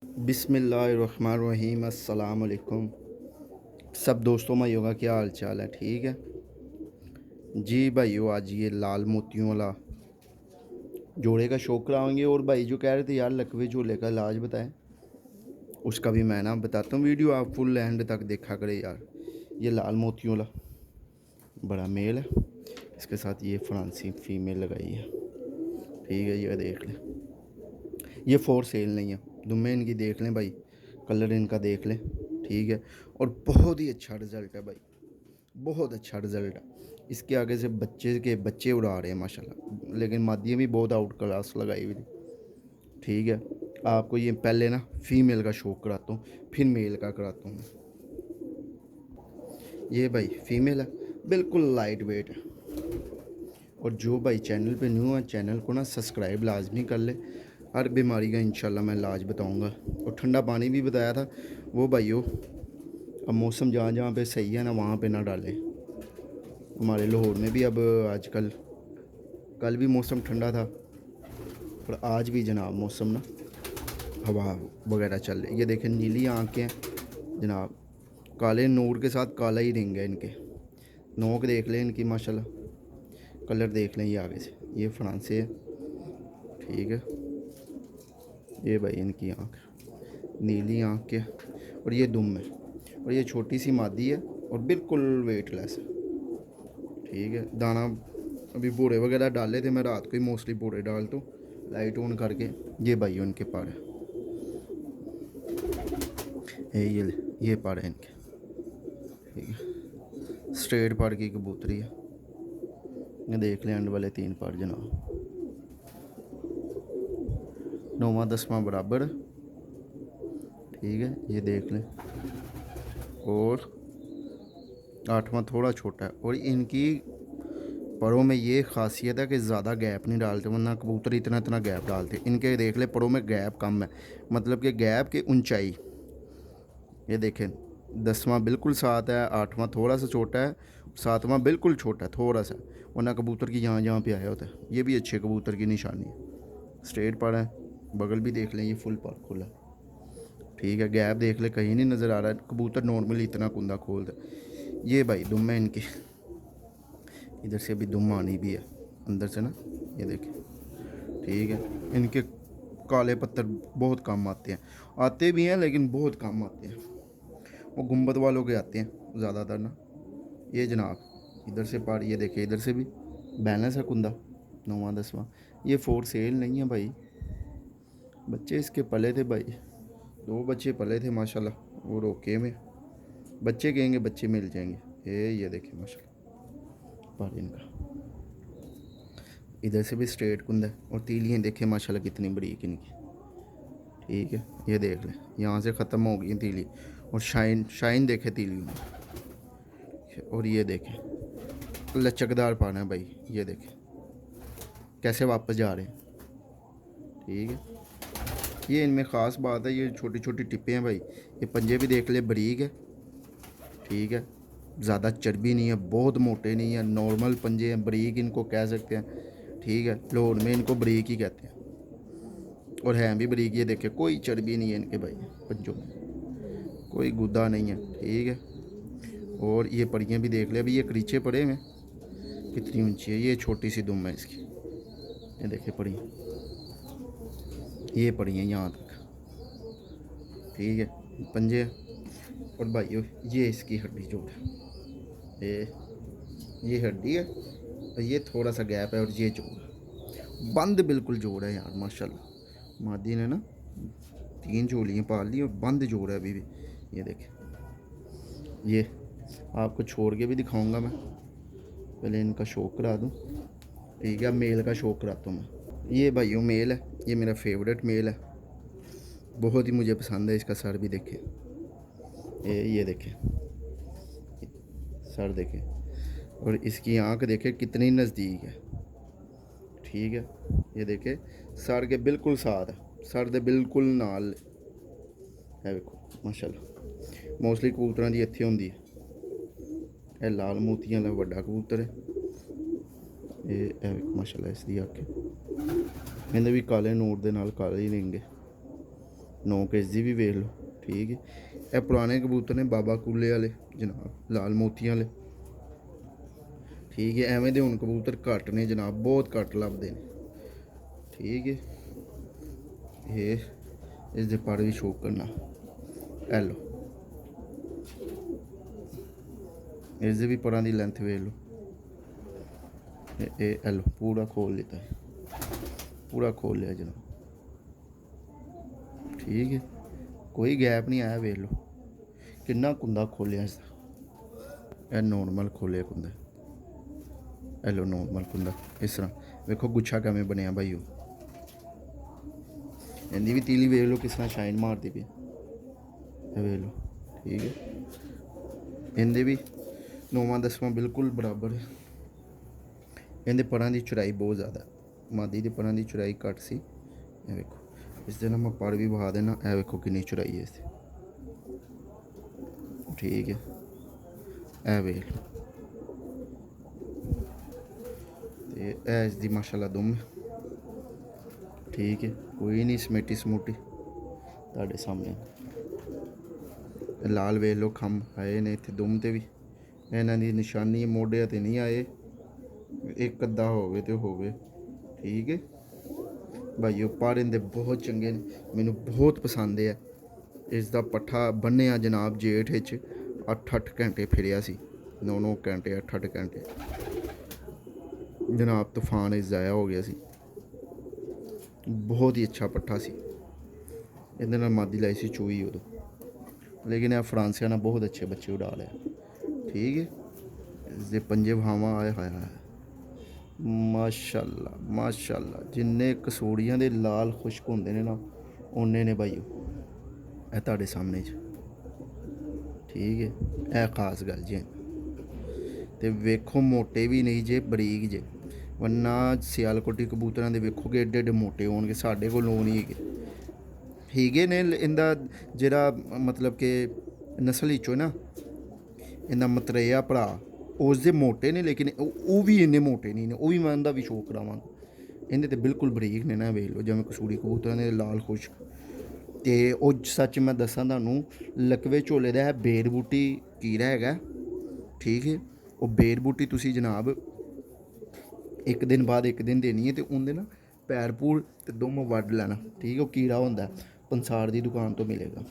बिस्मिल्लाहिर्रहमानिर्रहीम। अस्सलाम वालेकुम। सब दोस्तों भाइयों का क्या हाल चाल है? ठीक है जी भाइयों। आज ये लाल मोतियों वाला जोड़े का शौक कराएंगे। और भाई जो कह रहे थे यार लकवे झोले का इलाज बताएं, उसका भी मैं ना बताता हूँ। वीडियो आप फुल एंड तक देखा करें यार। ये लाल मोतियों वाला बड़ा मेल है, इसके साथ ये फ्रांसी फीमेल लगाई है। ठीक है, ये देख लें, ये फॉर सेल नहीं है। दुम्बे इनकी देख लें भाई, कलर इनका देख लें। ठीक है, और बहुत ही अच्छा रिज़ल्ट है भाई, बहुत अच्छा रिज़ल्ट है। इसके आगे से बच्चे के बच्चे उड़ा रहे हैं माशाल्लाह। लेकिन मादियाँ भी बहुत आउट क्लास लगाई हुई थी। ठीक है, आपको ये पहले ना फीमेल का शौक कराता हूँ, फिर मेल का कराता हूँ। ये भाई फीमेल है, बिल्कुल लाइट वेट है। और जो भाई चैनल पे न्यू है, चैनल को ना सब्सक्राइब लाजमी कर ले। हर बीमारी का इंशाल्लाह मैं इलाज बताऊंगा। और ठंडा पानी भी बताया था वो भाइयों। अब मौसम जहाँ जहाँ पे सही है ना, वहाँ पे ना डालें। हमारे लाहौर में भी अब आजकल, कल भी मौसम ठंडा था और आज भी जनाब मौसम ना हवा वगैरह चल रही। ये देखें नीली आँखें जनाब, काले नूर के साथ काला ही रिंग है इनके। नोक देख लें इनकी माशाल्लाह, कलर देख लें। ये आगे से ये फ्रांसी है। ठीक है, ये भाई इनकी आँख, नीली आँख के। और ये दुम है, और ये छोटी सी मादी है और बिल्कुल वेटलेस है। ठीक है, दाना अभी बूढ़े वगैरह डाले थे, मैं रात को ही मोस्टली बूढ़े डालता हूँ लाइट ऑन करके। ये भाई उनके पार है, ये पार है इनके। ठीक है, स्ट्रेट पार की कबूतरी है। ये देख लें एंड वाले 3 पार जनाब, 9वां 10वां बराबर। ठीक है, ये देख लें। और 8वां थोड़ा छोटा है। और इनकी परों में ये खासियत है कि ज़्यादा गैप नहीं डालते, वरना कबूतर इतना इतना गैप डालते। इनके देख ले परों में गैप कम है, मतलब कि गैप की ऊंचाई। ये देखें, 10वां बिल्कुल साथ है, 8वां थोड़ा सा छोटा है, 7वां बिल्कुल छोटा है थोड़ा सा, वरना कबूतर की यहाँ जहाँ पे आया होता है। ये भी अच्छे कबूतर की निशानी है। स्ट्रेट पर है, बगल भी देख लें, ये फुल पर खुला। ठीक है, गैप देख ले, कहीं नहीं नज़र आ रहा है। कबूतर नॉर्मली इतना कुंदा खोलता है। ये भाई दुम है इनकी, इधर से भी दुम आनी भी है अंदर से ना, ये देखें। ठीक है, इनके काले पत्थर बहुत कम आते हैं, आते भी हैं लेकिन बहुत कम आते हैं। वो गुंबद वालों के आते हैं ज़्यादातर ना। ये जनाब इधर से पार, ये देखे इधर से भी बैलेंस है कुंदा, 9वां 10वां। ये फोर सेल नहीं है भाई, बच्चे इसके पले थे भाई, 2 बच्चे पले थे माशाल्लाह। वो रोके में बच्चे कहेंगे, बच्चे मिल जाएंगे। ये देखे माशाल्लाह पार इनका, इधर से भी स्ट्रेट कुंदा है। और तीलियाँ देखे माशाल्लाह कितनी बरीक इनकी। ठीक है, ये देख लें, यहाँ से ख़त्म हो गई तीली। और शाइन शाइन देखे तीलियों में। और ये देखें लचकदार पाना है भाई, ये देखें कैसे वापस जा रहे हैं। ठीक है, ये इनमें ख़ास बात है, ये छोटी छोटी टिप्पे हैं भाई। ये पंजे भी देख ले बरीक है। ठीक है, ज़्यादा चर्बी नहीं है, बहुत मोटे नहीं है, नॉर्मल पंजे हैं, बरीक इनको कह सकते हैं। ठीक है, लाहौर में इनको बरीक ही कहते हैं, और हैं भी बरीक। ये देखे कोई चर्बी नहीं है इनके भाई पंजों में, कोई गुद्दा नहीं है। ठीक है, और ये परियाँ भी देख ले, अभी ये करीचे पड़े हैं कितनी ऊंची है। ये छोटी सी दुम है इसकी, ये देखे पड़ी, ये पड़ी हैं यहाँ तक। ठीक है, पंजे। और भाई ये इसकी हड्डी जोड़ है, ये हड्डी है, और ये थोड़ा सा गैप है, और ये जोड़ है। बंद बिल्कुल जोड़ है यार माशाल्लाह। मादी ने ना 3 झोलियाँ पाल ली और बंद जोड़ है अभी भी। ये देखे, ये आपको छोड़ के भी दिखाऊंगा मैं, पहले इनका शौक करा दूँ। ठीक है, मेल का शौक कराता हूँ मैं। ये भाइयों मेल है, ये मेरा फेवरेट मेल है, बहुत ही मुझे पसंद है। इसका सर भी देखें, ये देखें सर देखें, और इसकी आँख देखें कितनी नज़दीक है। ठीक है, ये देखें सर के बिल्कुल साथ है, सर दे बिल्कुल नाल है। देखो माशाल्लाह, मोस्टली कबूतरां दी इत्थे होंदी है। ये लाल मोतियां वाला बड़ा कबूतर है। ये माशाल्लाह इसकी अख, इन्हें भी काले नूर दे नाल काले ही रिंग है। नोक इसकी भी वेख लो। ठीक है, ये पुराने कबूतर ने बाबा कूले वाले जनाब, लाल मोतियां वाले। ठीक है, एवें दे हुण कबूतर घट ने जनाब, बहुत घट लभदे ने। ठीक है, ये इसके पर भी शो करना, ए लो इसके भी परां की लेंथ वेख लो। ए लो पूरा खोल लेता है, पूरा खोल लिया जनाब। ठीक है, कोई गैप नहीं आया, वेख लो किन्ना कुंदा खोलिया इसका। यह नॉर्मल खोलिया कुंदा, ए लो नॉर्मल कुंदा इस तरह। वेखो गुच्छा किवें बनया भाई, इहदी भी तीली वेख लो किस तरह शाइन मारती पई, वेख लो। ठीक है, इहदे भी 9वां 10वां बिल्कुल बराबर है। इहदे परां की चौड़ाई बहुत ज़्यादा, मादी के परां की चौड़ाई घट सी। ये वेखो, इस दिन मैं पर भी बहा देना, ए वेखो कितनी चौड़ाई है इसकी। ठीक है, ए वेख लो, तो ए इसकी माशाल्लाह दुम है। ठीक है, कोई नहीं समेटी समूटी तुहाडे सामने। लाल वेख लो, खंभ आए ने इत्थे दुम ते भी, इन्हां दी निशानी मोढियां ते नहीं आए, एक अद्धा होवे ते होवे। ठीक है भाईओ, पर इहदे बहुत चंगे ने, मैनू बहुत पसंद है। इसका पट्ठा बन्निया जनाब जेठ 8-8 घंटे फिरिया सी, 9-9 घंटे 8-8 घंटे जनाब, तूफान इस ज़ाया हो गया सी। बहुत ही अच्छा पट्ठा सी, इहदे नाल मादी लाई सी चूई उदों, लेकिन यह फ्रांसिया ने बहुत अच्छे बच्चे उड़ा लिया। ठीक है, इसके पंजे भावां आए हाय हाय माशाल्लाह माशाल्लाह, जिन्ने कसूड़ियां दे लाल खुश्क होंदे ने ना, उन्ने ने भाईओ ए तुहाडे सामने च। ठीक है, यह खास गल जे। ते वेखो मोटे भी नहीं जे, बरीक जे, वरना सियालकोटी कबूतरां दे वेखोगे एडे एडे मोटे होणगे, साडे कोल नहीं हैगे। हीगे ने इंदा जेह्ड़ा मतलब कि नस्ल चो ना, इंदा मतरेया भरा उसदे मोटे ने, लेकिन वो भी इन्ने मोटे नहीं ने, वो भी मैं उंदा भी शो करावांगा। इंदे ते बिल्कुल बरीक ने ना, वेख लो जिवें कसूड़ी कबूतरां दे लाल खुश्क। ते ओह् सच मैं दस्सां तुहानूं, लकवे झोले दा बेर बूटी कीड़ा हैगा। ठीक है, ओह् बेर बूटी तुसी जनाब एक दिन बाद एक दिन देनी है, ते उंदे ना पैर पूर ते दुम वड्ड लैना। ठीक है, ओह् कीड़ा होंदा पंसार दी दुकान तो मिलेगा,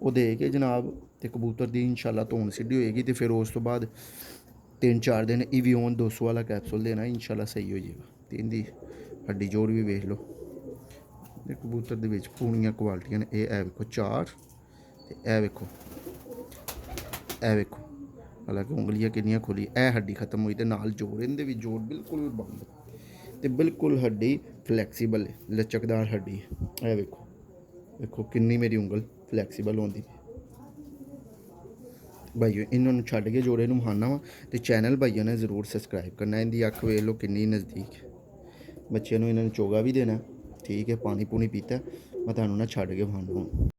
वो दे के जनाब, ते कबूतर दी इंशाल्लाह धौन सिद्धी होएगी। तो फिर उस तो बाद 3-4 दिन इवियोन 200 वाला कैप्सूल देना, इंशाल्लाह सही हो जाएगा। तो इनकी हड्डी जोड़ भी वेख लो, कबूतर दे विच पूरियां क्वालिटियां ने। ए वेखो 4, ते ए वेखो, ए वेखो, हालांकि उंगलियां कितनियां खुली, ए हड्डी खत्म हुई ते नाल जोड़, इनदे भी जोड़ बिल्कुल बंद, ते बिल्कुल हड्डी फ्लैक्सीबल है, लचकदार हड्डी है। ए वेखो, वेखो किन्नी मेरी उंगल फ्लैक्सीबल होंदी भाईओ। इन्होंने छड्ड के जोड़े नूं महाना वा, तो चैनल भाईओ ने जरूर सबसक्राइब करना। इनकी अख वेख लो किन्नी नज़दीक, बच्चे नूं इन्होंने चोगा भी देना। ठीक है, पानी पूनी पीता, मैं तुहानूं ना छड्ड के महाना।